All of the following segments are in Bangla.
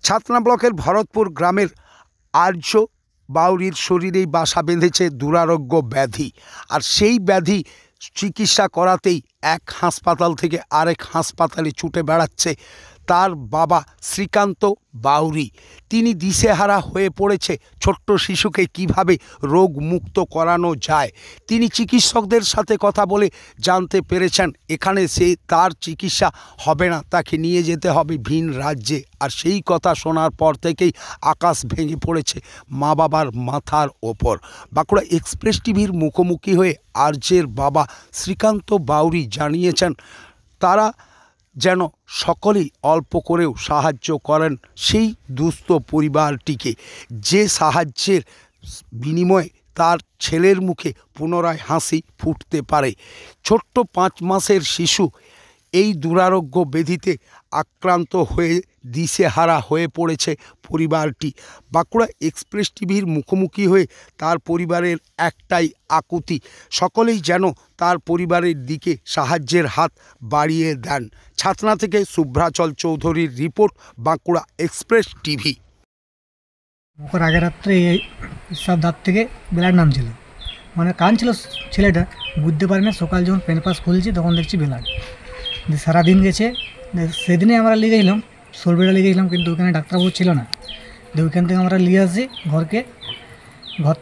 ছাতনা ব্লকের ভরতপুর গ্রামের আর্য বাউরির শরীরেই বাসা বেঁধেছে দুরারোগ্য ব্যাধি। আর সেই ব্যাধি চিকিৎসা করাতেই এক হাসপাতাল থেকে আরেক হাসপাতালে ছুটে বেড়াচ্ছে তার বাবা শ্রীকান্ত বাউরি। তিনি দিশেহারা হয়ে পড়েছে ছোট্ট শিশুকে কিভাবে রোগ মুক্ত করানো যায়। তিনি চিকিৎসকদের সাথে কথা বলে জানতে পেরেছেন এখানে তার চিকিৎসা হবে না, তাকে নিয়ে যেতে হবে ভিন রাজ্যে। আর সেই কথা শোনার পর থেকেই আকাশ ভেঙে পড়েছে মা বাবার মাথার ওপর। বাঁকুড়া এক্সপ্রেস টিভির মুখোমুখি হয়ে আর্যের বাবা শ্রীকান্ত বাউরি জানিয়েছেন তারা যেন সকলেই অল্প করেও সাহায্য করেন সেই দুস্থ পরিবারটিকে, যে সাহায্যের বিনিময়ে তার ছেলের মুখে পুনরায় হাসি ফুটতে পারে। ছোট্ট 5 মাসের শিশু এই দুরারোগ্য ব্যাধিতে আক্রান্ত হয়ে দিশেহারা হয়ে পড়েছে পরিবারটি। বাঁকুড়া এক্সপ্রেস টিভির মুখোমুখি হয়ে তার পরিবারের একটাই আকুতি, সকলেই যেন তার পরিবারের দিকে সাহায্যের হাত বাড়িয়ে দেন। ছাতনা থেকে শুভ্রাচল চৌধুরীর রিপোর্ট, বাঁকুড়া এক্সপ্রেস টিভি। ওর আগের রাত্রে এই সব দাঁত থেকে ব্লাড নামছিল, মানে কাঁদছিল ছেলেটা, বুঝতে পারি না। সকাল যখন পেন পাস খুলছি তখন দেখছি ব্লাড। সারাদিন গেছে, সেদিনে আমরা নিয়ে গেছিলাম সোলবেড়া নিয়ে গেছিলাম, কিন্তু ওখানে ডাক্তারবাবু ছিল না। ওইখান থেকে আমরা নিয়ে আসি ঘর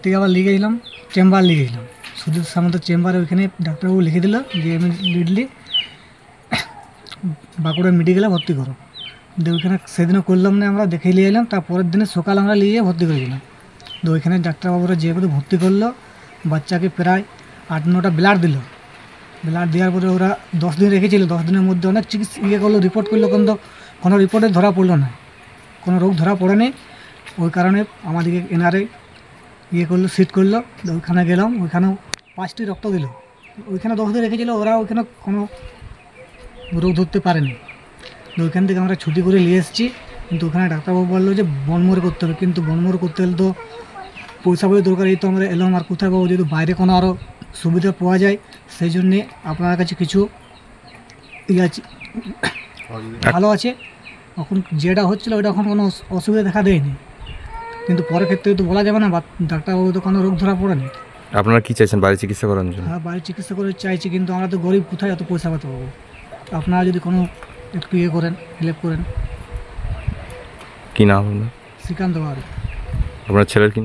থেকে আবার নিয়ে গেছিলাম চেম্বার নিয়ে গেছিলাম সুদূর সামন্ত চেম্বারে। ওইখানে ডাক্তারবাবু লিখে দিল যে ইমিডিয়েটলি বাঁকুড়া মেডিকেলে ভর্তি করো। ওইখানে সেদিনও করলাম না, আমরা দেখে নিয়ে এলাম। তারপরের দিনে সকাল আমরা নিয়ে ভর্তি করেছিলাম। তো ওইখানে ডাক্তারবাবুরা যেহেতু ভর্তি করলো, বাচ্চাকে প্রায় 8-9টা ব্লাড দিল। ব্লাড দেওয়ার পরে ওরা 10 দিন রেখেছিল। 10 দিনের মধ্যে অনেক চিকিৎসা করলো, রিপোর্ট করলো, কিন্তু কোনো রিপোর্টে ধরা পড়লো না, কোনো রোগ ধরা পড়েনি। ওই কারণে আমাদেরকে এনআরআই করলো, সিট করলো। ওইখানে গেলাম, ওইখানেও 5টি রক্ত দিল। ওইখানে 10 দিন রেখেছিল, ওরা ওইখানে কোনো রোগ ধরতে পারেনি। তো ওইখান থেকে আমরা ছুটি করে নিয়ে এসেছি, কিন্তু ওখানে ডাক্তারবাবু বললো যে বনমোর করতে হবে। কিন্তু বনমোর করতে হলে তো পয়সা বই দরকার। এই তো আমরা এলাম, আর কোথায় পাবো? যেহেতু বাইরে কোনো আরও সুবিধা পাওয়া যায়, সেই জন্যে আপনার কাছে কিছু ভালো আছে। এখন যেটা হচ্ছিলো ওইটা এখন কোনো অসুবিধা দেখা দেয়নি, কিন্তু পরের ক্ষেত্রে তো বলা যাবে না, ডাক্তারবাবু তো কোনো রোগ ধরা পড়েনি। আপনারা কি চাইছেন বাইরে চিকিৎসা করার জন্য? হ্যাঁ, বাইরে চিকিৎসা করে চাইছি, কিন্তু আমরা তো গরিব, কোথায় এত পয়সা পাতে পাবো? আপনারা যদি কোনো একটু করেন, হেল্প করেন। কী নাম আপনার? শ্রীকান্ত বাউরি। আপনার ছেলের কি নাম?